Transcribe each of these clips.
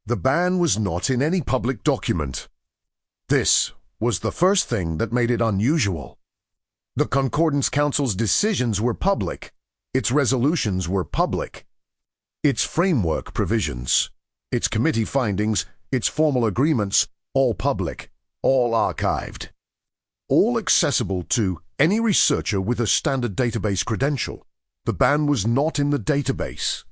The ban was not in any public document. This was the first thing that made it unusual. The Concordance Council's decisions were public. Its resolutions were public. Its framework provisions, its committee findings, its formal agreements, all public, all archived. All accessible to any researcher with a standard database credential. The ban was not in the database.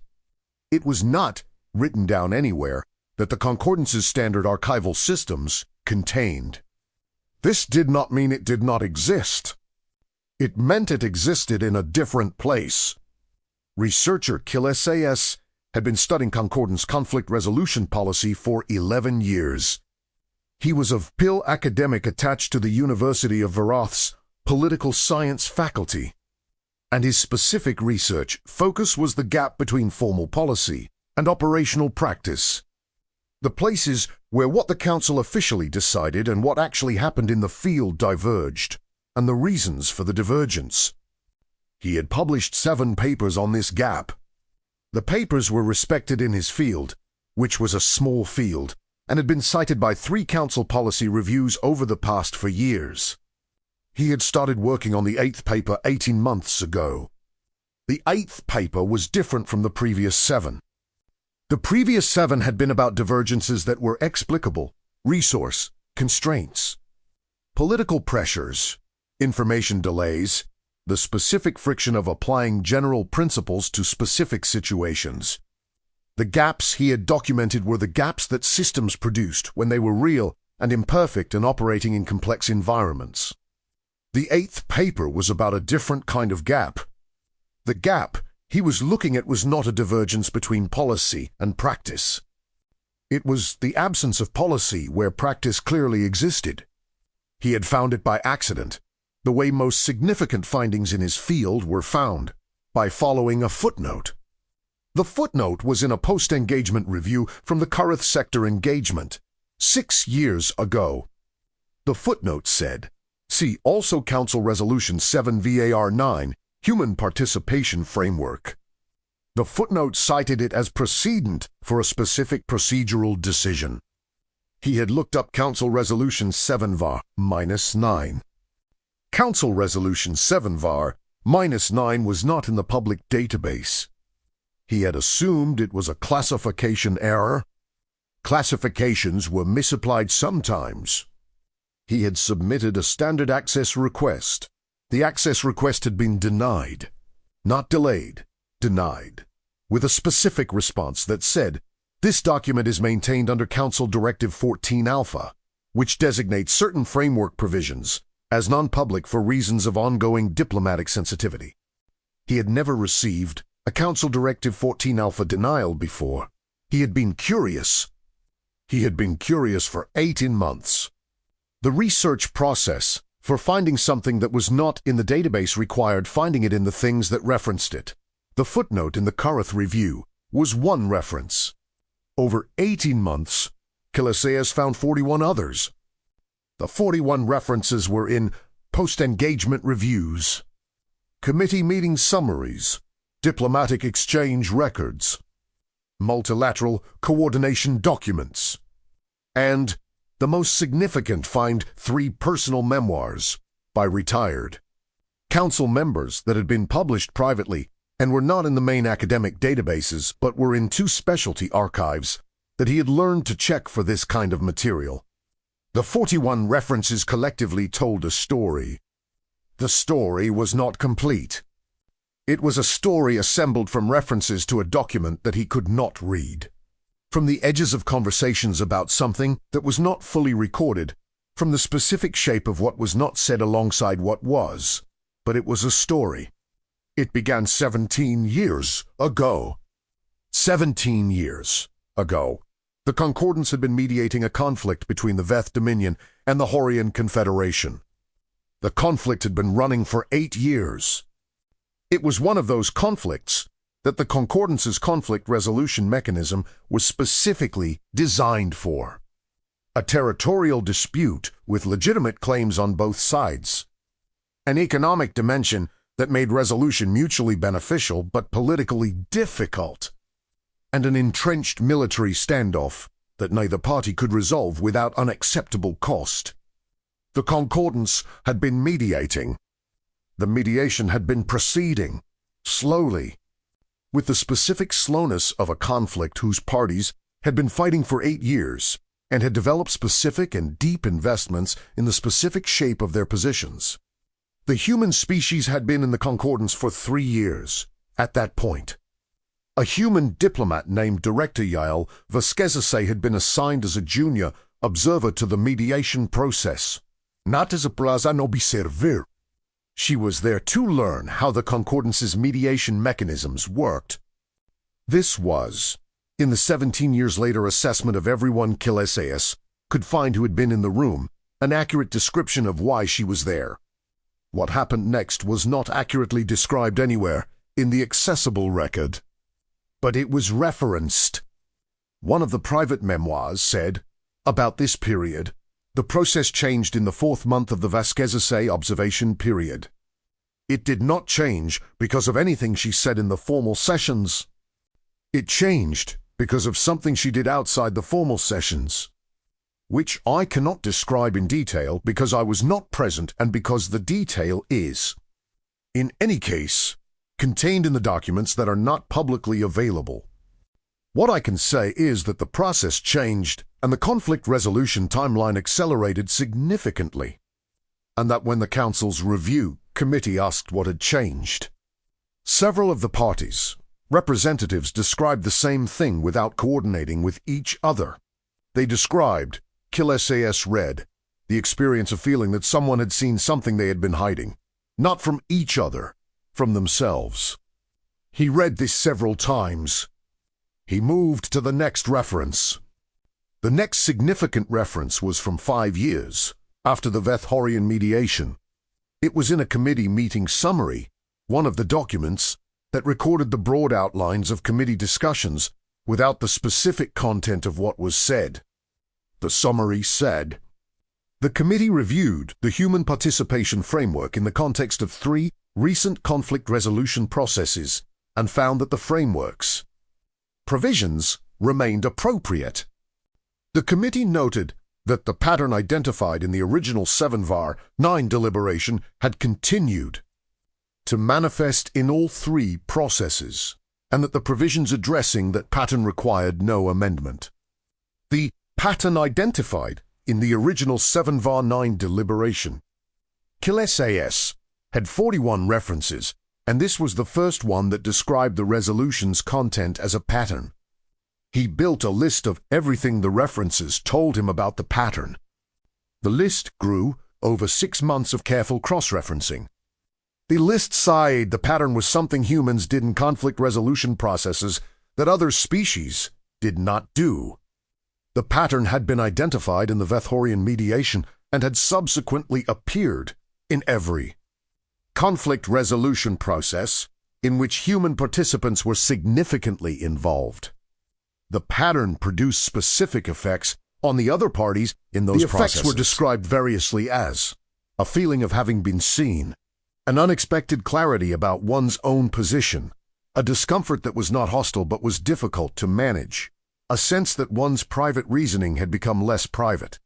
It was not written down anywhere that the Concordance's standard archival systems contained. This did not mean it did not exist. It meant it existed in a different place. Researcher Kilesas had been studying Concordance conflict resolution policy for 11 years. He was a PIL academic attached to the University of Varath's political science faculty, and his specific research focus was the gap between formal policy and operational practice. The places where what the Council officially decided and what actually happened in the field diverged, and the reasons for the divergence. He had published 7 papers on this gap. The papers were respected in his field, which was a small field, and had been cited by 3 Council policy reviews over the past for years. He had started working on the 8th paper 18 months ago. The 8th paper was different from the previous 7. The previous 7 had been about divergences that were explicable, resource constraints, political pressures, information delays, the specific friction of applying general principles to specific situations. The gaps he had documented were the gaps that systems produced when they were real and imperfect and operating in complex environments. The 8th paper was about a different kind of gap. The gap he was looking at was not a divergence between policy and practice. It was the absence of policy where practice clearly existed. He had found it by accident, the way most significant findings in his field were found, by following a footnote. The footnote was in a post-engagement review from the Kareth Sector Engagement, 6 years ago. The footnote said, "See also Council Resolution 7 VAR 9, Human Participation Framework." The footnote cited it as precedent for a specific procedural decision. He had looked up Council Resolution 7 VAR-9. Council Resolution 7 VAR-9 was not in the public database. He had assumed it was a classification error. Classifications were misapplied sometimes. He had submitted a standard access request. The access request had been denied. Not delayed, denied. With a specific response that said, "This document is maintained under Council Directive 14 Alpha, which designates certain framework provisions as non-public for reasons of ongoing diplomatic sensitivity." He had never received a Council Directive 14 Alpha denial before. He had been curious. He had been curious for 18 months. The research process for finding something that was not in the database required finding it in the things that referenced it. The footnote in the Kareth review was one reference. Over 18 months, Kilesas found 41 others. The 41 references were in post-engagement reviews, committee meeting summaries, diplomatic exchange records, multilateral coordination documents, and the most significant find 3 personal memoirs by retired Council members that had been published privately and were not in the main academic databases but were in 2 specialty archives that he had learned to check for this kind of material. The 41 references collectively told a story. The story was not complete. It was a story assembled from references to a document that he could not read. From the edges of conversations about something that was not fully recorded, from the specific shape of what was not said alongside what was, but it was a story. It began 17 years ago. 17 years ago. The Concordance had been mediating a conflict between the Veth Dominion and the Horian Confederation. The conflict had been running for 8 years. It was one of those conflicts that the Concordance's conflict resolution mechanism was specifically designed for. A territorial dispute with legitimate claims on both sides. An economic dimension that made resolution mutually beneficial but politically difficult. And an entrenched military standoff that neither party could resolve without unacceptable cost. The concordance had been mediating. The mediation had been proceeding, slowly, with the specific slowness of a conflict whose parties had been fighting for 8 years and had developed specific and deep investments in the specific shape of their positions. The human species had been in the concordance for 3 years, at that point. A human diplomat named Director Yael Vasquezase had been assigned as a junior observer to the mediation process, not as a plaza observer. She was there to learn how the concordance's mediation mechanisms worked. This was, in the 17 years later assessment of everyone Kilesias could find who had been in the room, an accurate description of why she was there. What happened next was not accurately described anywhere in the accessible record, but it was referenced. One of the private memoirs said, about this period, the process changed in the 4th month of the Vasquezase observation period. It did not change because of anything she said in the formal sessions. It changed because of something she did outside the formal sessions, which I cannot describe in detail because I was not present and because the detail is, in any case, contained in the documents that are not publicly available. What I can say is that the process changed and the conflict resolution timeline accelerated significantly, and that when the Council's review committee asked what had changed, several of the parties' representatives described the same thing without coordinating with each other. They described, Kilesias read, the experience of feeling that someone had seen something they had been hiding, not from each other, from themselves. He read this several times. He moved to the next reference. The next significant reference was from 5 years, after the Vethorian mediation. It was in a committee meeting summary, one of the documents that recorded the broad outlines of committee discussions without the specific content of what was said. The summary said, the committee reviewed the human participation framework in the context of 3 recent conflict resolution processes and found that the framework's provisions remained appropriate. The committee noted that the pattern identified in the original 7var9 deliberation had continued to manifest in all 3 processes, and that the provisions addressing that pattern required no amendment. The pattern identified in the original 7var9 deliberation, Kilesias, had 41 references, and this was the first one that described the resolution's content as a pattern. He built a list of everything the references told him about the pattern. The list grew over 6 months of careful cross-referencing. The list said the pattern was something humans did in conflict resolution processes that other species did not do. The pattern had been identified in the Vethorian mediation and had subsequently appeared in every conflict resolution process in which human participants were significantly involved. The pattern produced specific effects on the other parties in those processes. The effects were described variously as a feeling of having been seen, an unexpected clarity about one's own position, a discomfort that was not hostile but was difficult to manage, a sense that one's private reasoning had become less private.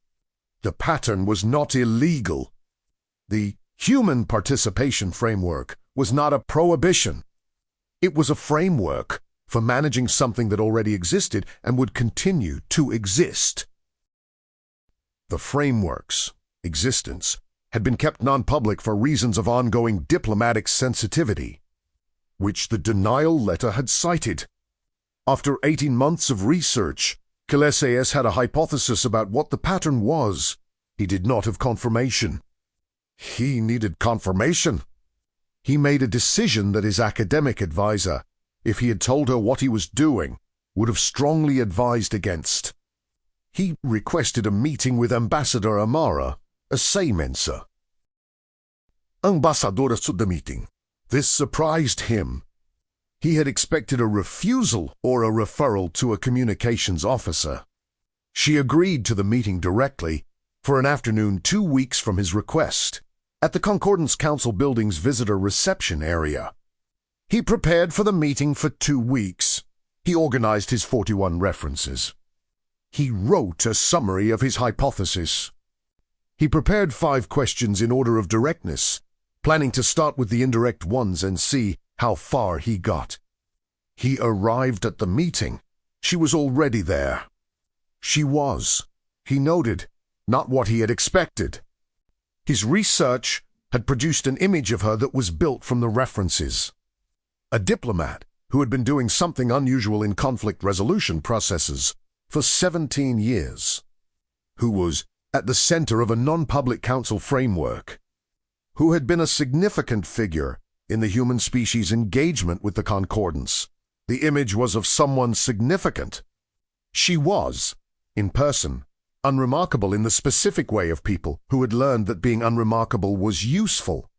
The pattern was not illegal. The human participation framework was not a prohibition. It was a framework for managing something that already existed and would continue to exist. The framework's existence had been kept non-public for reasons of ongoing diplomatic sensitivity, which the denial letter had cited. After 18 months of research, Kilesias had a hypothesis about what the pattern was. He did not have confirmation. He needed confirmation. He made a decision that his academic advisor, if he had told her what he was doing, would have strongly advised against. He requested a meeting with Ambassador Amara, a Seimensa. Ambassador to the meeting. This surprised him. He had expected a refusal or a referral to a communications officer. She agreed to the meeting directly for an afternoon 2 weeks from his request at the Concordance Council building's visitor reception area. He prepared for the meeting for 2 weeks. He organized his 41 references. He wrote a summary of his hypothesis. He prepared 5 questions in order of directness, planning to start with the indirect ones and see how far he got. He arrived at the meeting. She was already there. She was, he noted, not what he had expected. His research had produced an image of her that was built from the references. A diplomat who had been doing something unusual in conflict resolution processes for 17 years, who was at the center of a non-public council framework, who had been a significant figure in the human species' engagement with the Concordance. The image was of someone significant. She was, in person, unremarkable in the specific way of people who had learned that being unremarkable was useful.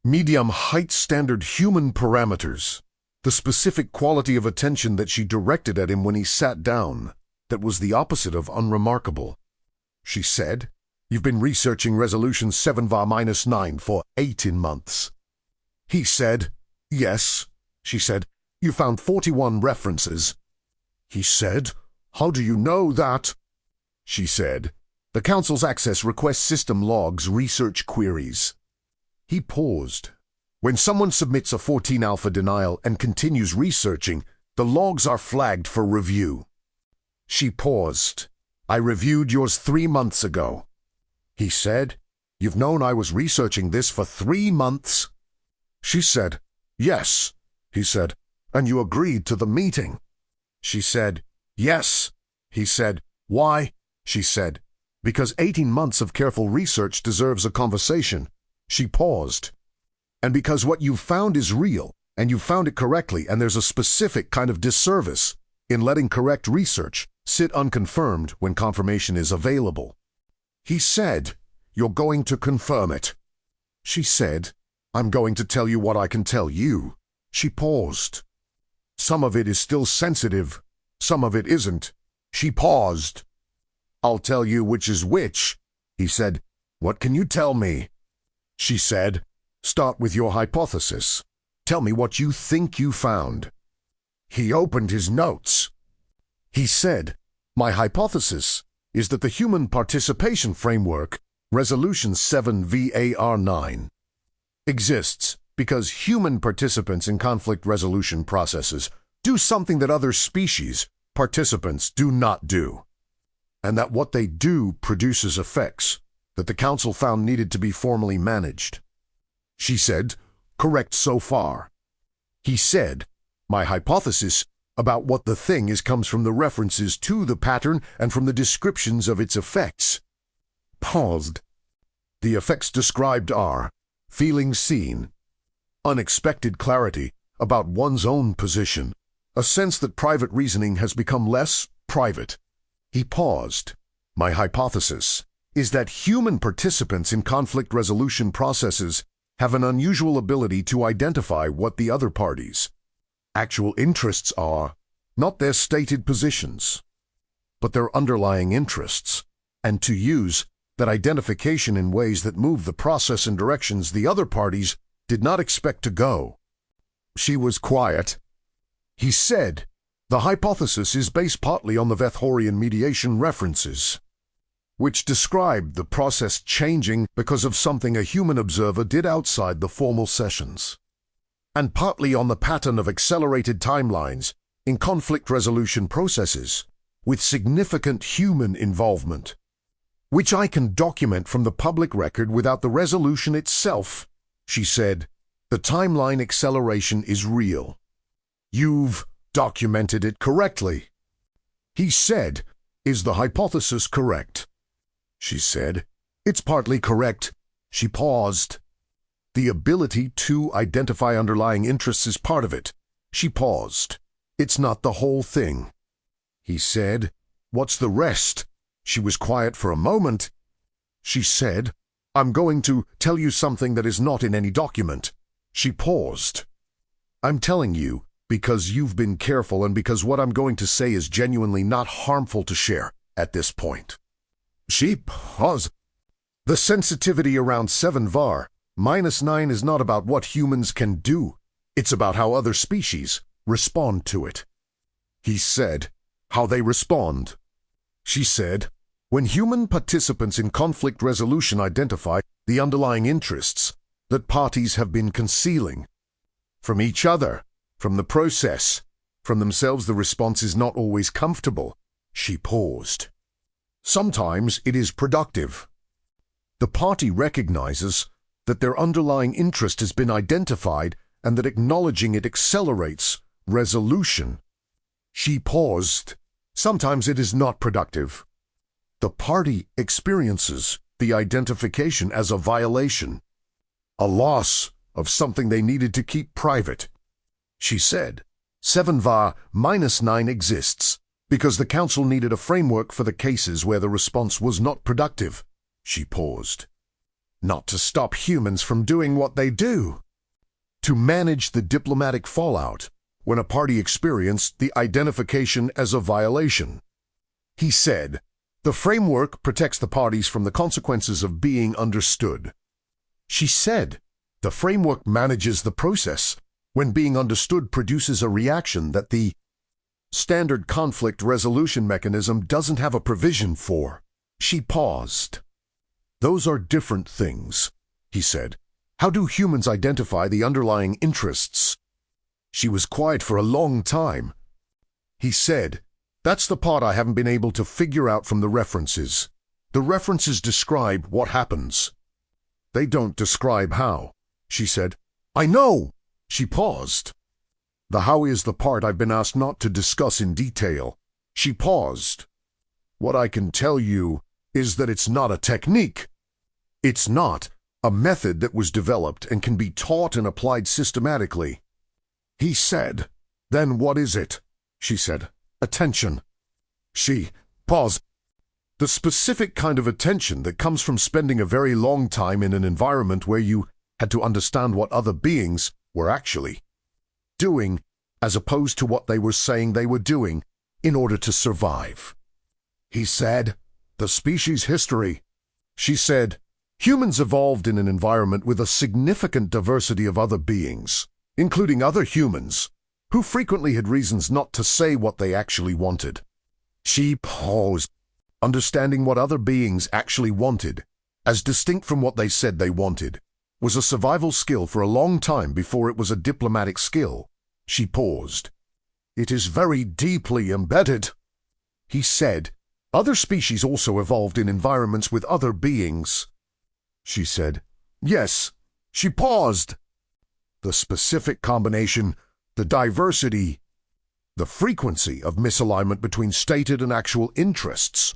Medium height standard human parameters, the specific quality of attention that she directed at him when he sat down, that was the opposite of unremarkable. She said, "You've been researching resolution 7var-9 for 18 months. He said, "Yes." She said, "You found 41 references." He said, "How do you know that?" She said, "The Council's access requests system logs, research queries." He paused. When someone submits a 14 alpha denial and continues researching, the logs are flagged for review. She paused. "I reviewed yours 3 months ago." He said, "You've known I was researching this for 3 months?" She said, "Yes." He said, "And you agreed to the meeting?" She said, "Yes." He said, "Why?" She said, "Because 18 months of careful research deserves a conversation." She paused. "And because what you've found is real, and you found it correctly, and there's a specific kind of disservice in letting correct research sit unconfirmed when confirmation is available." He said, "You're going to confirm it." She said, "I'm going to tell you what I can tell you." She paused. "Some of it is still sensitive. Some of it isn't." She paused. "I'll tell you which is which." He said, "What can you tell me?" She said, "Start with your hypothesis. Tell me what you think you found." He opened his notes. He said, "My hypothesis is that the Human Participation Framework, Resolution 7var-9, exists because human participants in conflict resolution processes do something that other species participants do not do, and that what they do produces effects that the Council found needed to be formally managed." She said, "Correct so far." He said, "My hypothesis about what the thing is comes from the references to the pattern and from the descriptions of its effects." Paused. "The effects described are feeling seen, unexpected clarity about one's own position, a sense that private reasoning has become less private." He paused. "My hypothesis is that human participants in conflict resolution processes have an unusual ability to identify what the other parties' actual interests are, not their stated positions, but their underlying interests, and to use that identification in ways that move the process in directions the other parties did not expect to go." She was quiet. He said, "The hypothesis is based partly on the Vethorian mediation references, which described the process changing because of something a human observer did outside the formal sessions, and partly on the pattern of accelerated timelines in conflict resolution processes with significant human involvement, which I can document from the public record without the resolution itself." She said, "The timeline acceleration is real. You've documented it correctly." He said, "Is the hypothesis correct?" She said, "It's partly correct." She paused. "The ability to identify underlying interests is part of it." She paused. "It's not the whole thing." He said, "What's the rest?" She was quiet for a moment. She said, "I'm going to tell you something that is not in any document." She paused. "I'm telling you because you've been careful and because what I'm going to say is genuinely not harmful to share at this point." She paused. "The sensitivity around 7var-9 is not about what humans can do. It's about how other species respond to it." He said, "How they respond." She said, when human participants in conflict resolution identify the underlying interests that parties have been concealing from each other, from the process, from themselves, the response is not always comfortable. She paused. Sometimes it is productive. The party recognizes that their underlying interest has been identified and that acknowledging it accelerates resolution. She paused. Sometimes it is not productive. The party experiences the identification as a violation, a loss of something they needed to keep private. She said, 7-9 exists because the council needed a framework for the cases where the response was not productive. She paused. Not to stop humans from doing what they do. To manage the diplomatic fallout when a party experienced the identification as a violation. He said, the framework protects the parties from the consequences of being understood. She said, the framework manages the process when being understood produces a reaction that the standard conflict resolution mechanism doesn't have a provision for. She paused. Those are different things, he said. How do humans identify the underlying interests? She was quiet for a long time. He said, that's the part I haven't been able to figure out from the references. The references describe what happens. They don't describe how, she said. I know! She paused. The how is the part I've been asked not to discuss in detail. She paused. What I can tell you is that it's not a technique. It's not a method that was developed and can be taught and applied systematically. He said, then what is it? She said, attention. She paused. The specific kind of attention that comes from spending a very long time in an environment where you had to understand what other beings were actually doing as opposed to what they were saying they were doing in order to survive. He said, the species history. She said, humans evolved in an environment with a significant diversity of other beings, including other humans, who frequently had reasons not to say what they actually wanted. She paused. Understanding what other beings actually wanted, as distinct from what they said they wanted, was a survival skill for a long time before it was a diplomatic skill. She paused. It is very deeply embedded. He said, other species also evolved in environments with other beings. She said, yes. She paused. The specific combination, the diversity, the frequency of misalignment between stated and actual interests,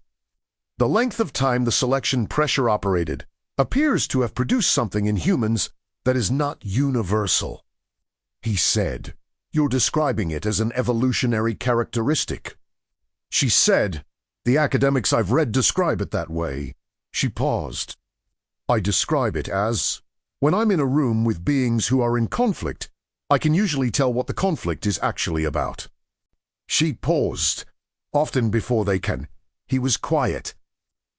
the length of time the selection pressure operated appears to have produced something in humans that is not universal. He said, you're describing it as an evolutionary characteristic. She said, the academics I've read describe it that way. She paused. I describe it as, when I'm in a room with beings who are in conflict, I can usually tell what the conflict is actually about. She paused, often before they can. He was quiet.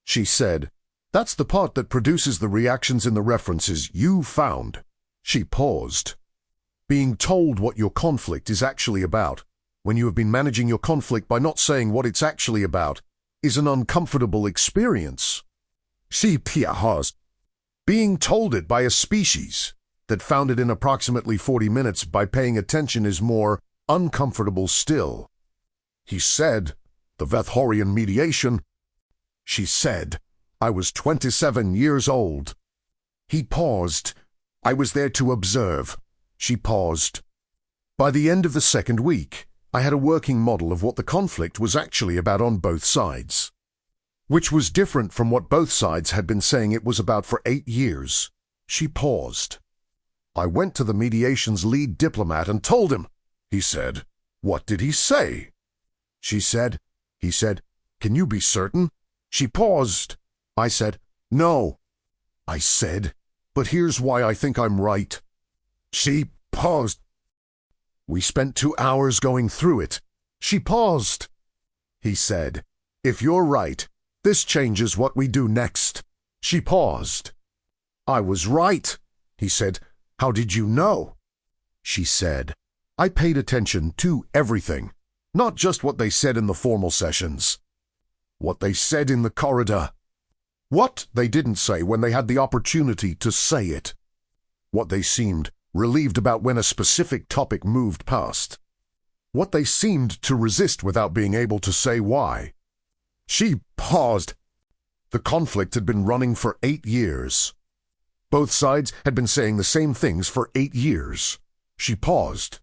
She said, that's the part that produces the reactions in the references you found. She paused. Being told what your conflict is actually about, when you have been managing your conflict by not saying what it's actually about, is an uncomfortable experience. She paused. Being told it by a species that found it in approximately 40 minutes by paying attention is more uncomfortable still. He said, the Vethorian mediation. She said, I was 27 years old. He paused. I was there to observe. She paused. By the end of the second week, I had a working model of what the conflict was actually about on both sides, which was different from what both sides had been saying it was about for 8 years. She paused. I went to the mediation's lead diplomat and told him. He said, what did he say? She said, he said, can you be certain? She paused. I said, no. I said, but here's why I think I'm right. She paused. We spent 2 hours going through it. She paused. He said, if you're right, this changes what we do next. She paused. I was right. He said, how did you know? She said, I paid attention to everything, not just what they said in the formal sessions. what they said in the corridor. What they didn't say when they had the opportunity to say it. What they seemed relieved about when a specific topic moved past. What they seemed to resist without being able to say why. She paused. The conflict had been running for 8 years. Both sides had been saying the same things for 8 years. She paused.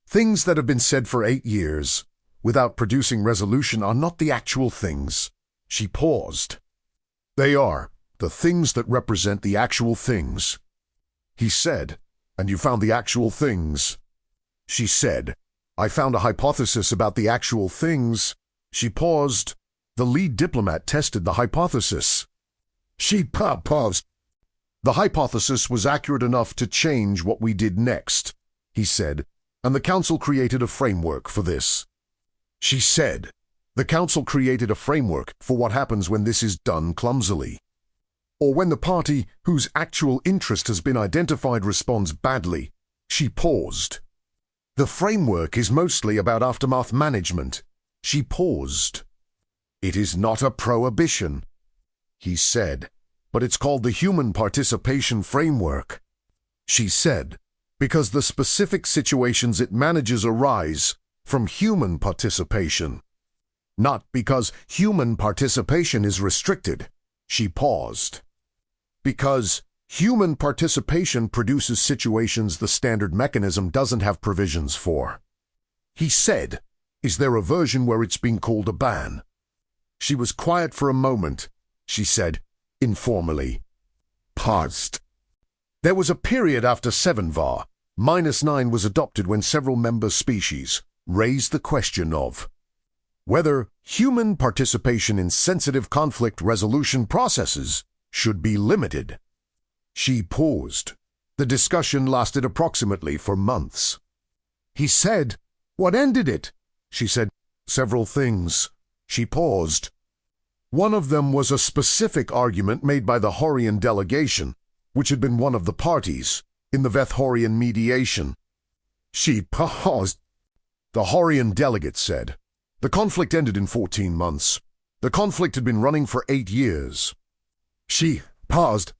Things that have been said for 8 years, without producing resolution, are not the actual things. She paused. They are the things that represent the actual things. He said, and you found the actual things. She said, I found a hypothesis about the actual things. She paused. The lead diplomat tested the hypothesis. She paused. The hypothesis was accurate enough to change what we did next, he said, and the council created a framework for this. She said, the council created a framework for what happens when this is done clumsily, or when the party whose actual interest has been identified responds badly. She paused. The framework is mostly about aftermath management. She paused. It is not a prohibition, he said, but it's called the Human Participation Framework. She said, because the specific situations it manages arise from human participation. Not because human participation is restricted. She paused. Because human participation produces situations the standard mechanism doesn't have provisions for. He said, is there a version where it's being called a ban? She was quiet for a moment. She said, informally. Paused. There was a period after 7var, -9 was adopted when several member species raised the question of whether human participation in sensitive conflict resolution processes should be limited. She paused. The discussion lasted approximately for months. He said, what ended it? She said, several things. She paused. One of them was a specific argument made by the Horian delegation, which had been one of the parties in the Veth-Horian mediation. She paused. The Horian delegate said, the conflict ended in 14 months. The conflict had been running for 8 years. She paused.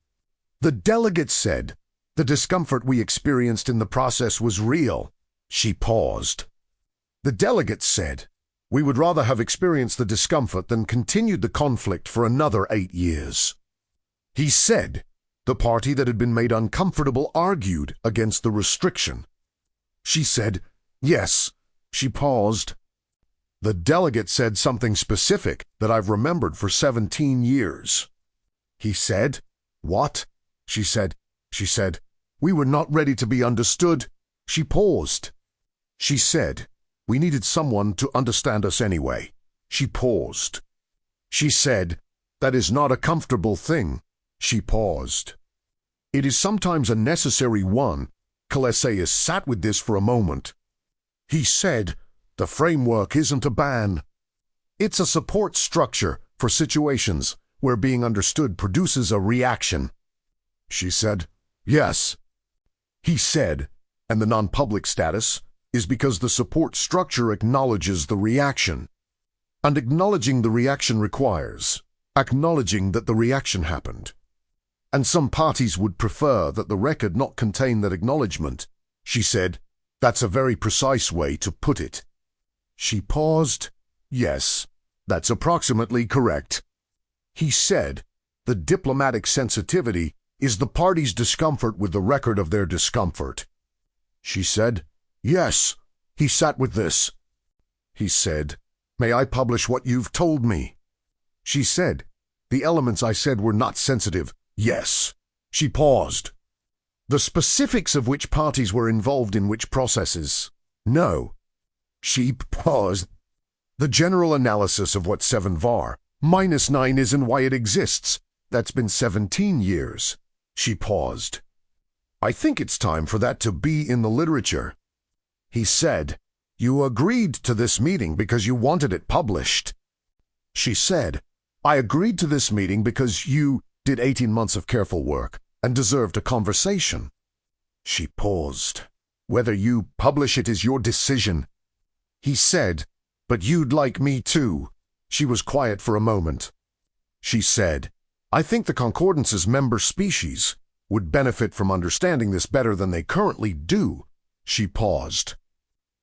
The delegate said, the discomfort we experienced in the process was real. She paused. The delegate said, we would rather have experienced the discomfort than continued the conflict for another 8 years. He said, the party that had been made uncomfortable argued against the restriction. She said, yes. She paused. The delegate said something specific that I've remembered for 17 years. He said, what? She said, we were not ready to be understood. She paused. She said, we needed someone to understand us anyway. She paused. She said, that is not a comfortable thing. She paused. It is sometimes a necessary one. Kalesaius sat with this for a moment. He said, the framework isn't a ban. It's a support structure for situations where being understood produces a reaction. She said, yes. He said, and the non-public status is because the support structure acknowledges the reaction. And acknowledging the reaction requires acknowledging that the reaction happened. And some parties would prefer that the record not contain that acknowledgement. She said, that's a very precise way to put it. She paused. Yes, that's approximately correct. He said, the diplomatic sensitivity is the party's discomfort with the record of their discomfort. She said, yes, he sat with this. He said, may I publish what you've told me? She said, the elements I said were not sensitive. Yes. She paused. The specifics of which parties were involved in which processes? No. She paused. The general analysis of what 7var -9 is and why it exists. That's been 17 years. She paused. I think it's time for that to be in the literature. He said, you agreed to this meeting because you wanted it published. She said, I agreed to this meeting because you did 18 months of careful work and deserved a conversation. She paused. Whether you publish it is your decision. He said, but you'd like me too. She was quiet for a moment. She said, "I think the Concordance's member species would benefit from understanding this better than they currently do." She paused.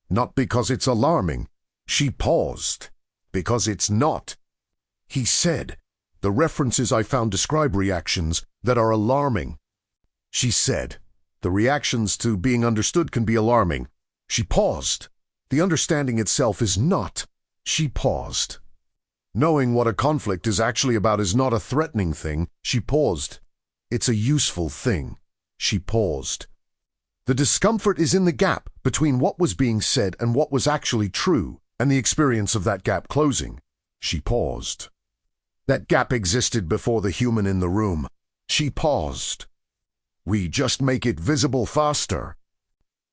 "Not because it's alarming." She paused. "Because it's not." He said, "The references I found describe reactions that are alarming." She said, "The reactions to being understood can be alarming." She paused. "The understanding itself is not." She paused. "Knowing what a conflict is actually about is not a threatening thing." She paused. "It's a useful thing." She paused. "The discomfort is in the gap between what was being said and what was actually true, and the experience of that gap closing." She paused. "That gap existed before the human in the room." She paused. "We just make it visible faster."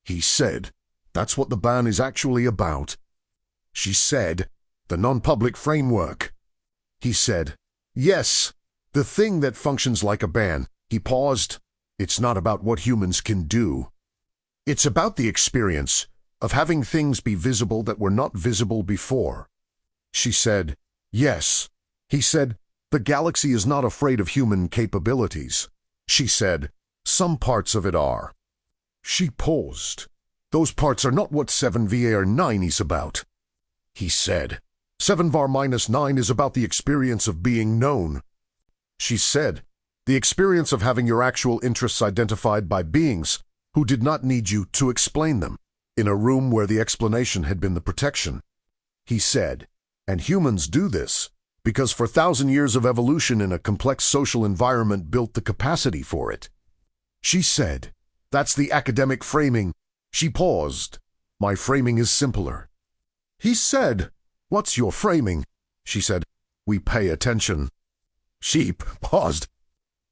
He said, "That's what the ban is actually about." She said, "The non-public framework." He said, "Yes, the thing that functions like a ban." He paused. "It's not about what humans can do. It's about the experience of having things be visible that were not visible before." She said, "Yes." He said, "The galaxy is not afraid of human capabilities." She said, "Some parts of it are." She paused. "Those parts are not what 7VAR9 is about." He said, 7VAR-9 is about the experience of being known." She said, "The experience of having your actual interests identified by beings who did not need you to explain them, in a room where the explanation had been the protection." He said, "And humans do this because for 1,000 years of evolution in a complex social environment built the capacity for it." She said, "That's the academic framing." She paused. "My framing is simpler." He said, "What's your framing?" She said, "We pay attention." She paused.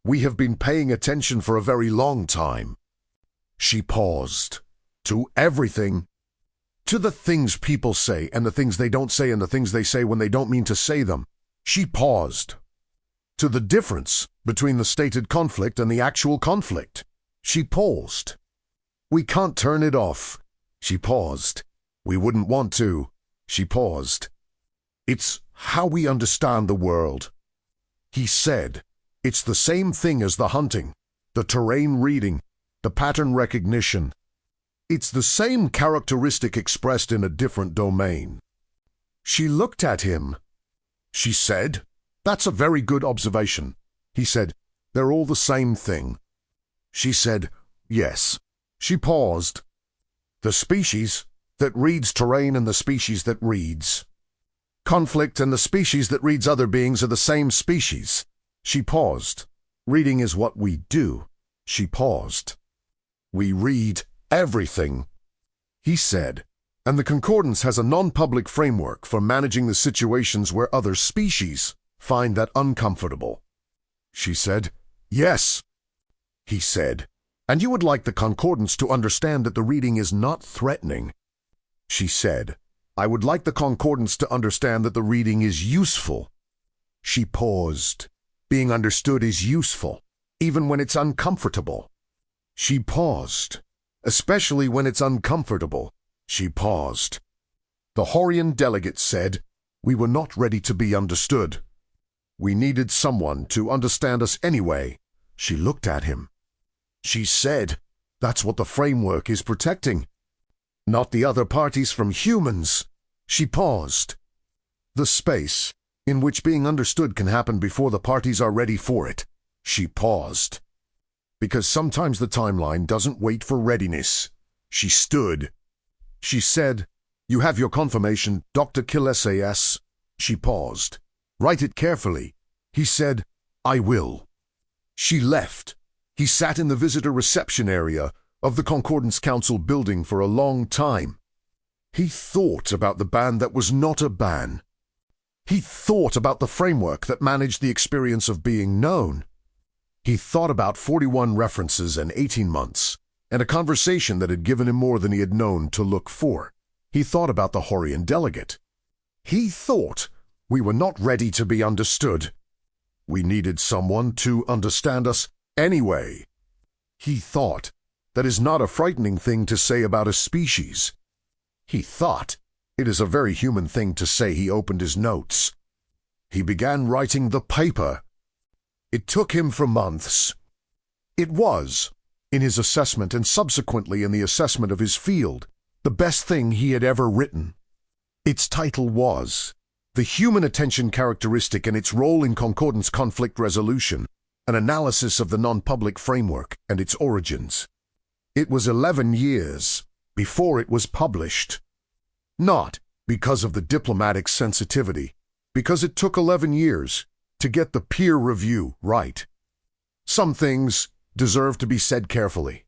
"We have been paying attention for a very long time." She paused. "To everything. To the things people say and the things they don't say and the things they say when they don't mean to say them." She paused. "To the difference between the stated conflict and the actual conflict." She paused. "We can't turn it off." She paused. "We wouldn't want to." She paused. "It's how we understand the world." He said, "It's the same thing as the hunting, the terrain reading, the pattern recognition. It's the same characteristic expressed in a different domain." She looked at him. She said, "That's a very good observation." He said, "They're all the same thing." She said, "Yes." She paused. "The species that reads terrain and the species that reads conflict and the species that reads other beings are the same species." She paused. "Reading is what we do." She paused. "We read everything." He said, "And the Concordance has a non-public framework for managing the situations where other species find that uncomfortable." She said, "Yes." He said, "And you would like the Concordance to understand that the reading is not threatening." She said, "I would like the Concordance to understand that the reading is useful." She paused. "Being understood is useful, even when it's uncomfortable." She paused. "Especially when it's uncomfortable." She paused. The Horian delegate said, "We were not ready to be understood. We needed someone to understand us anyway." She looked at him. She said, "That's what the framework is protecting. Not the other parties from humans." She paused. "The space in which being understood can happen before the parties are ready for it." She paused. "Because sometimes the timeline doesn't wait for readiness." She stood. She said, "You have your confirmation, Dr. Killes." She paused. "Write it carefully." He said, "I will." She left. He sat in the visitor reception area of the Concordance Council building for a long time. He thought about the ban that was not a ban. He thought about the framework that managed the experience of being known. He thought about 41 references and 18 months, and a conversation that had given him more than he had known to look for. He thought about the Horian delegate. He thought, "We were not ready to be understood. We needed someone to understand us anyway." He thought, "That is not a frightening thing to say about a species." He thought, "It is a very human thing to say." He opened his notes. he began writing the paper. It took him for months. It was, in his assessment and subsequently in the assessment of his field, the best thing he had ever written. Its title was The Human Attention Characteristic and Its Role in Concordance Conflict Resolution, an Analysis of the Non-Public Framework and Its Origins. It was 11 years before it was published. Not because of the diplomatic sensitivity, because it took 11 years to get the peer review right. Some things deserve to be said carefully.